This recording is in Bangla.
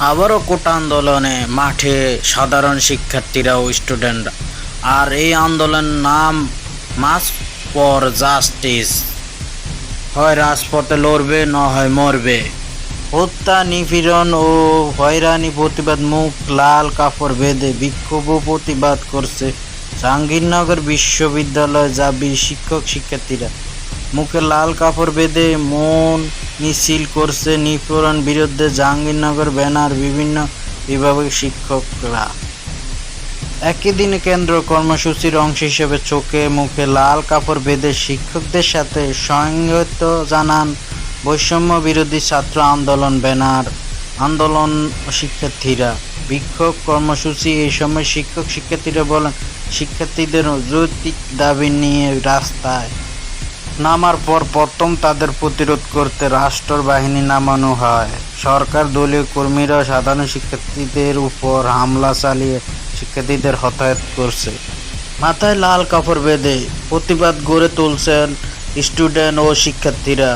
আবারও কোটা আন্দোলনে মাঠে সাধারণ শিক্ষার্থীরা ও স্টুডেন্টরা। আর এই আন্দোলনের নাম মার্চ ফর জাস্টিস। হয় রাজপথে লড়বে, না হয় মরবে। হত্যা, নিপীড়ন ও হয়রানি প্রতিবাদ মুখ লাল কাপড় বেঁধে বিক্ষোভ ও প্রতিবাদ করছে জাহাঙ্গীরনগর বিশ্ববিদ্যালয় জাবি শিক্ষক শিক্ষার্থীরা। মুখে লাল কাপড় বেঁধে মৌন মিছিল করছে নিপীড়ন বিরুদ্ধে জাহাঙ্গীরনগর ব্যানার বিভিন্ন বিভাগের শিক্ষকরা। একই দিনে কেন্দ্র কর্মসূচির অংশ হিসেবে চোখে মুখে লাল কাপড় বেঁধে শিক্ষকদের সাথে সংহত জানান বৈষম্য বিরোধী ছাত্র আন্দোলন ব্যানার আন্দোলন শিক্ষার্থীরা। বিক্ষোভ কর্মসূচি এই সময় শিক্ষক শিক্ষার্থীরা বলেন, শিক্ষার্থীদের যৌক্তিক দাবি নিয়ে রাস্তায় নামার পর প্রথম তাদের প্রতিরোধ করতে রাষ্ট্র বাহিনী নামানো হয়। সরকার দলীয় কর্মীরা সাধারণ শিক্ষার্থীদের উপর হামলা চালিয়ে শিক্ষার্থীদের হতাহত করছে। মাথায় লাল কাপড় বেঁধে প্রতিবাদ গড়ে তুলছেন স্টুডেন্ট ও শিক্ষার্থীরা।